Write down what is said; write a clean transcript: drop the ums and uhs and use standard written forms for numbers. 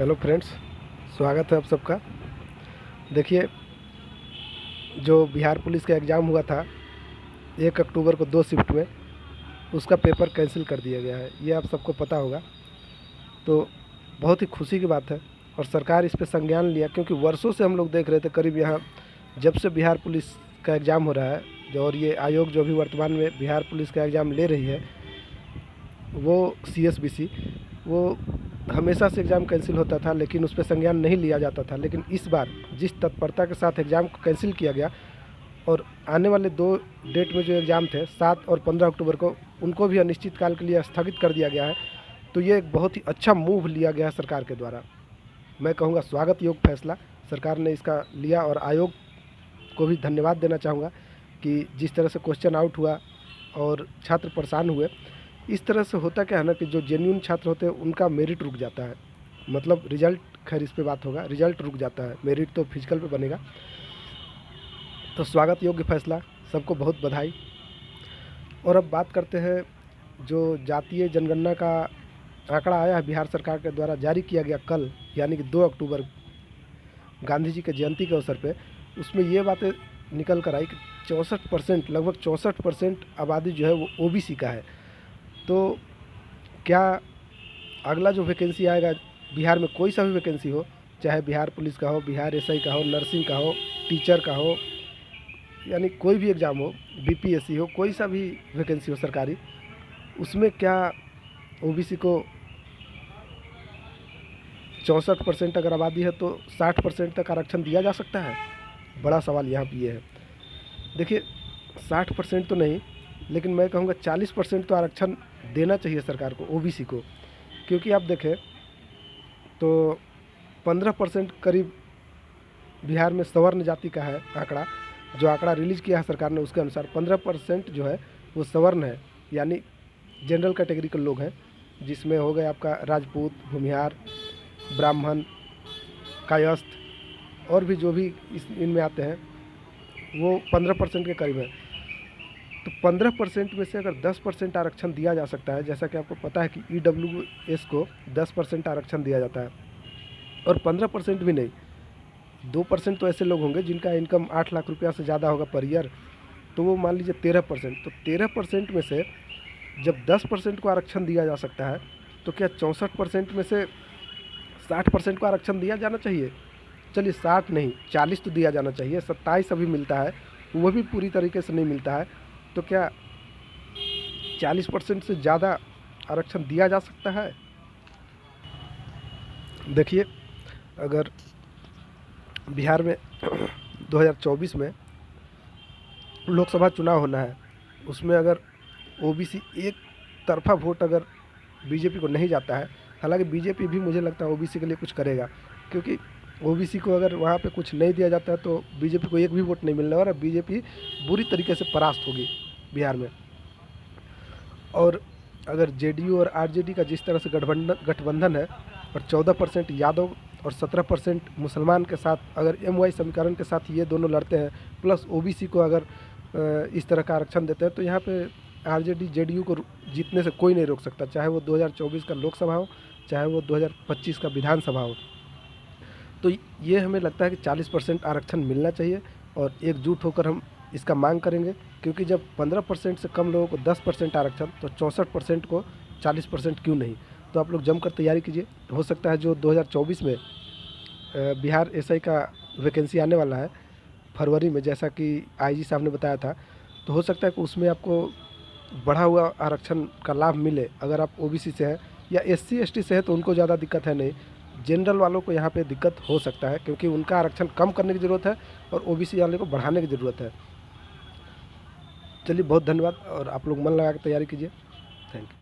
Hello friends, स्वागत है आप सबका। देखिए, जो बिहार पुलिस का एग्ज़ाम हुआ था 1 अक्टूबर को 2 शिफ्ट में, उसका पेपर कैंसिल कर दिया गया है। ये आप सबको पता होगा। तो बहुत ही खुशी की बात है और सरकार इस पे संज्ञान लिया, क्योंकि वर्षों से हम लोग देख रहे थे। करीब यहाँ जब से बिहार पुलिस का एग्ज़ाम हो रहा है, जो और ये आयोग जो भी वर्तमान में बिहार पुलिस का एग्ज़ाम ले रही है, वो CSBC, वो हमेशा से एग्ज़ाम कैंसिल होता था, लेकिन उस पर संज्ञान नहीं लिया जाता था। लेकिन इस बार जिस तत्परता के साथ एग्ज़ाम को कैंसिल किया गया और आने वाले 2 डेट में जो एग्ज़ाम थे 7 और 15 अक्टूबर को, उनको भी अनिश्चित काल के लिए स्थगित कर दिया गया है। तो ये एक बहुत ही अच्छा मूव लिया गया है सरकार के द्वारा। मैं कहूँगा स्वागत योग्य फैसला सरकार ने इसका लिया, और आयोग को भी धन्यवाद देना चाहूँगा कि जिस तरह से क्वेश्चन आउट हुआ और छात्र परेशान हुए। इस तरह से होता क्या है ना, कि जो जेन्युइन छात्र होते हैं उनका मेरिट रुक जाता है। मतलब रिजल्ट, खैर इस पे बात होगा, रिजल्ट रुक जाता है, मेरिट तो फिजिकल पे बनेगा। तो स्वागत योग्य फैसला, सबको बहुत बधाई। और अब बात करते हैं जो जातीय जनगणना का आंकड़ा आया है बिहार सरकार के द्वारा, जारी किया गया कल, यानी कि 2 अक्टूबर, गांधी जी के जयंती के अवसर पे। उसमें ये बातें निकल कर आई कि 64%, लगभग 64% आबादी जो है वो OBC का है। तो क्या अगला जो वैकेंसी आएगा बिहार में, कोई सा भी वैकेंसी हो, चाहे बिहार पुलिस का हो, बिहार SI का हो, नर्सिंग का हो, टीचर का हो, यानी कोई भी एग्ज़ाम हो, BPSC हो, कोई सा भी वैकेंसी हो सरकारी, उसमें क्या OBC को 64% अगर आबादी है तो 60% तक आरक्षण दिया जा सकता है? बड़ा सवाल यहाँ पे ये है। देखिए, 60% तो नहीं, लेकिन मैं कहूँगा 40% तो आरक्षण देना चाहिए सरकार को OBC को। क्योंकि आप देखें तो 15% करीब बिहार में सवर्ण जाति का है आंकड़ा। जो आंकड़ा रिलीज़ किया है सरकार ने, उसके अनुसार 15% जो है वो सवर्ण है, यानी जनरल कैटेगरी के लोग हैं, जिसमें हो गए आपका राजपूत, भूमिहार, ब्राह्मण, कायस्थ और भी जो भी इनमें आते हैं, वो 15% के करीब है। तो 15% में से अगर 10% आरक्षण दिया जा सकता है, जैसा कि आपको पता है कि EWS को 10% आरक्षण दिया जाता है, और 15% भी नहीं, 2% तो ऐसे लोग होंगे जिनका इनकम 8 लाख रुपया से ज़्यादा होगा पर ईयर, तो वो मान लीजिए 13%। तो 13% में से जब 10% को आरक्षण दिया जा सकता है, तो क्या 64% में से 60% को आरक्षण दिया जाना चाहिए? चलिए 60 नहीं, 40 तो दिया जाना चाहिए। 27 अभी मिलता है, वो भी पूरी तरीके से नहीं मिलता है। तो क्या 40% से ज़्यादा आरक्षण दिया जा सकता है? देखिए, अगर बिहार में 2024 में लोकसभा चुनाव होना है, उसमें अगर OBC एक तरफा वोट अगर BJP को नहीं जाता है, हालांकि BJP भी मुझे लगता है OBC के लिए कुछ करेगा, क्योंकि OBC को अगर वहाँ पे कुछ नहीं दिया जाता है तो BJP को एक भी वोट नहीं मिलने वाला, और BJP बुरी तरीके से परास्त होगी बिहार में। और अगर JDU और RJD का जिस तरह से गठबंधन है, और 14% यादव और 17% मुसलमान के साथ, अगर MY समीकरण के साथ ये दोनों लड़ते हैं, प्लस OBC को अगर इस तरह का आरक्षण देते हैं, तो यहाँ पे RJD JDU को जीतने से कोई नहीं रोक सकता, चाहे वो 2024 का लोकसभा हो, चाहे वो 2025 का विधानसभा हो। तो ये हमें लगता है कि 40% आरक्षण मिलना चाहिए, और एकजुट होकर हम इसका मांग करेंगे। क्योंकि जब 15% से कम लोगों को 10% आरक्षण, तो 64% को 40% क्यों नहीं? तो आप लोग जमकर तैयारी कीजिए। हो सकता है जो 2024 में बिहार SI का वैकेंसी आने वाला है फरवरी में, जैसा कि IG साहब ने बताया था, तो हो सकता है कि उसमें आपको बढ़ा हुआ आरक्षण का लाभ मिले। अगर आप OBC से हैं या SC ST से है तो उनको ज़्यादा दिक्कत है नहीं, जनरल वालों को यहाँ पे दिक्कत हो सकता है, क्योंकि उनका आरक्षण कम करने की ज़रूरत है और OBC वाले को बढ़ाने की ज़रूरत है। चलिए, बहुत धन्यवाद, और आप लोग मन लगा के तैयारी कीजिए। Thank you.